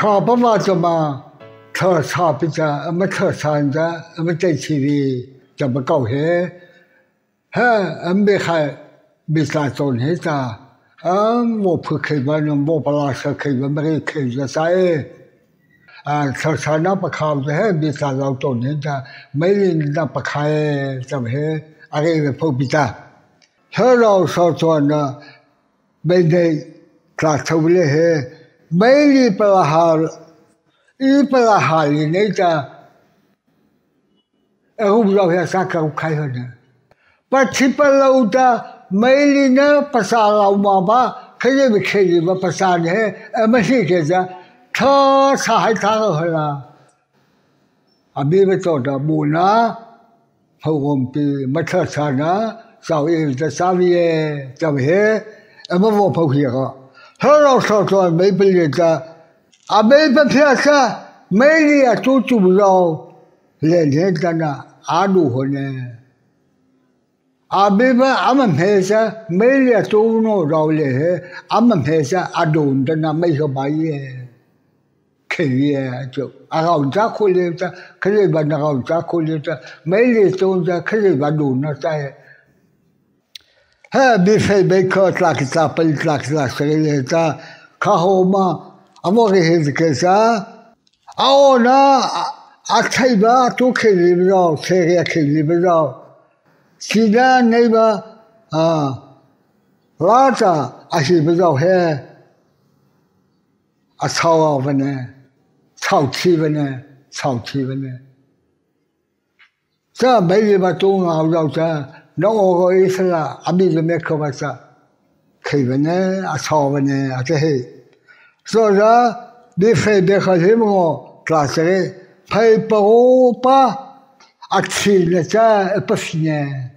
考不嘛怎么特差比较没特产的没在起的怎么搞些没还没啥做那啥我不开吧我不拉车开吧没开就啥特产那不考的没啥老做那啥没人那不开怎么些个不比较他老说做呢没得他抽了些没里不拉哈一不拉哈里那家我不知道要啥个开的呢把七八楼的没里呢不啥老妈吧开始没开的吧不啥的没事开着他啥还他个了没被做的不呢后我比没特啥呢稍微的稍微怎么些没我不会个他老说说没不理的没不偏啥没理啊就不着来来的呢如何呢没吧们偏啥没理啊就弄着来们偏啥懂的呢没个白耶可以就搞家可以的可以把那搞家可以的没理就的可以把懂那在没非没可拉个啥不拉个啥谁来着看好嘛我给个啥那菜吧都可以不着菜也可以不着其他那个拉着是不着嘿炒饭呢炒气氛呢这没人把东熬着这那我个意思啦没怎么可把这气氛呢炒饭呢这些所以说你非得和什么class的拍不把吃了这不行呢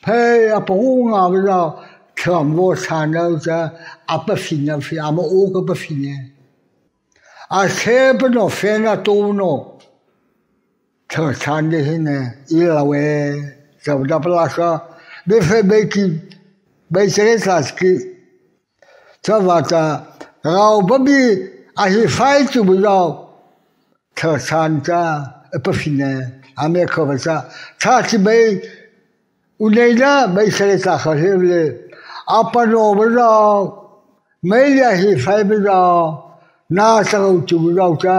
拍不熬着全部产了这不行呢非我个不行呢谁不能分了都能特产的些呢一老喂怎么不拉说没非没给没这个啥子这话的我不比是快就不着特产的不行呢没可不啥他是没我那个没这个啥好些不嘞不弄不着没联系快不着那时候就不着这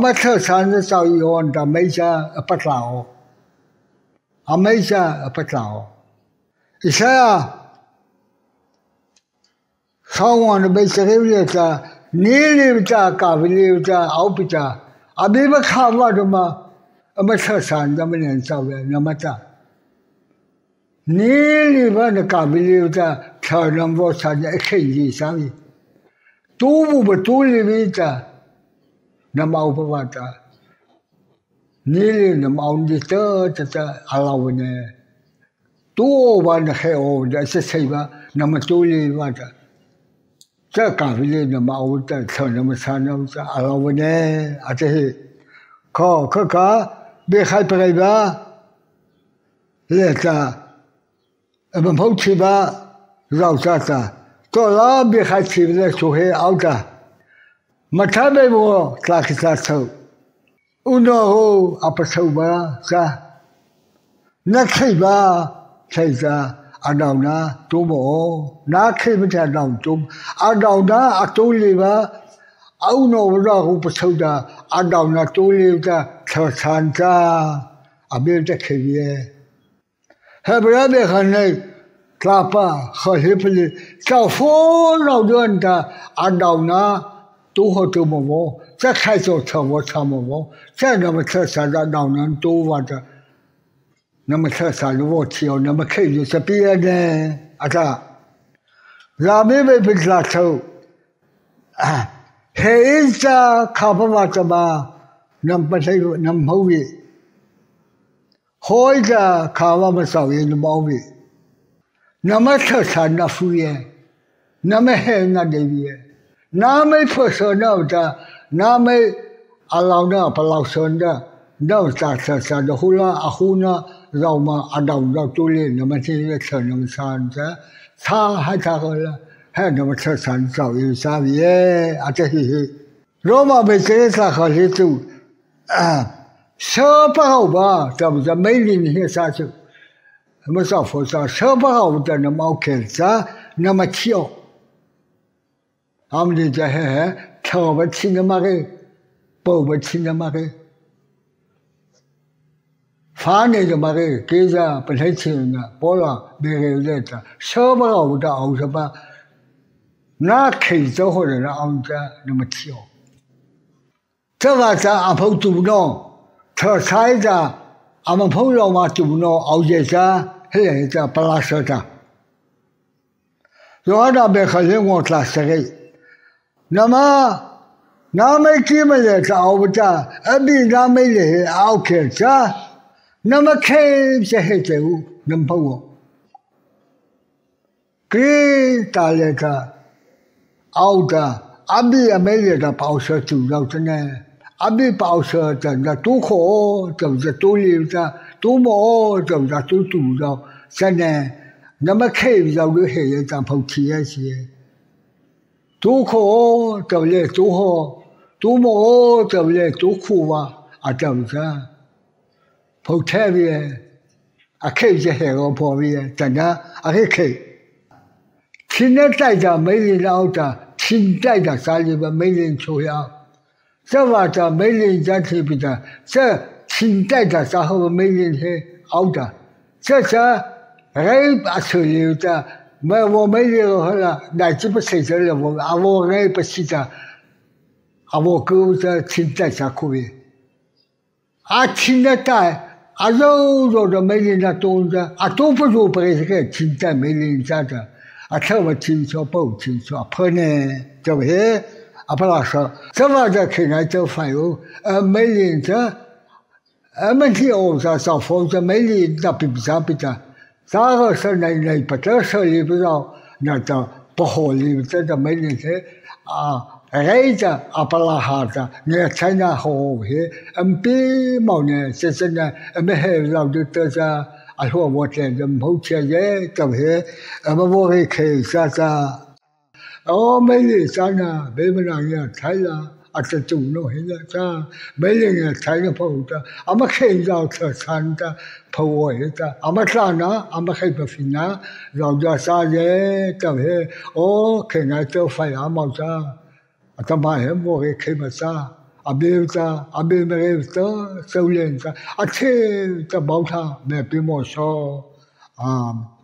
没特产的早以后的没啥不着没啥不着一下上网的没这个了这你留着搞不留着熬不着没不看我的嘛没特产的没人找的那么大你留着的搞不留着才能我才能可以上面都不都留着那么不完的你留那么熬的这老呢多完的还熬的是谁吧那么都留完的这搞不了那么熬的才那么才能这老呢这些可别害怕吧来着不跑去吧绕着到了别害怕了就会熬的没差别我咋个咋抽我那不抽吧是那去吧去着到那都没那去不着到都到那都里吧那让我不抽的到那都里的特产的没得去的还不然别看那拉巴和什么的找佛老人的到那都和都没这开始车我车没这那么特产的老人都完的那么特产的我提那么开始是别的这咱们没拉抽黑着看不完怎么那不是那毛病黑着看我们少人的毛病那么特产的敷衍那么黑那这边那么不说那的那么老那不老说的那啥的后来后呢让嘛到都里那么这个车那么长的他还咋个了还那么特产早有啥别这些罗马被这啥好些走啊，少不好吧？咱们这美丽那些啥子，我们说佛说少不好的那么开啥那么跳，俺们就这嘿跳不起那么个，跑不起那么个。反正就嘛个，给着不太清啊，包了别个在这，少不好的熬什么，那开着或者是熬着那么跳。这个在阿婆煮呢，炒菜着，俺们朋友嘛煮呢，熬着着，嘿着不拉手着。有那边可能我拉手个，那么那没几么来着熬着，而比那没来熬开着。那么开些黑走，能跑我？给大来个熬的，阿比也没来个报社煮到真呢，阿比报社真的多好，就是多留着，多毛就是多煮到真呢。那么开着个黑也在跑起一些，多好就是多好，多毛就是多苦啊，就是。跑太远，啊，开着海个跑远，真的啊，去开。现在在家没人熬着，现在的家里边没人抽烟，这话着没人家去不着，这现在的家后没人去熬着，这是人把手留着，没我没留好了，那就不谁着了我啊，我人不是着，啊，我哥这现在家可以，啊，现在在。啊，肉的没人家多着，啊，都不如不是个现在没人家的，啊，这么清楚不清楚，破呢，对不对？啊，不老说，这么着看来就反有，没人家，问题我说少房子没人家比不上比的，啥个是人不得手里不着，那就不合理，这就没人家啊。哎着阿巴拉哈着，你参加好些，比毛呢，这是呢，没还老的得着，啊说我这人好些也，对不对？我给开啥子？哦，没人啥呢，没么人也猜了，啊这做弄现在啥，没人也猜了跑的，啊么开着车参的，跑我的，啊么啥呢？啊么还不分呢？老家啥也，对不对？哦，看来就发芽毛啥。啊，他妈的，我给开么啥？阿别啥？阿别没给做收敛啥？啊，这这包他没比我少啊。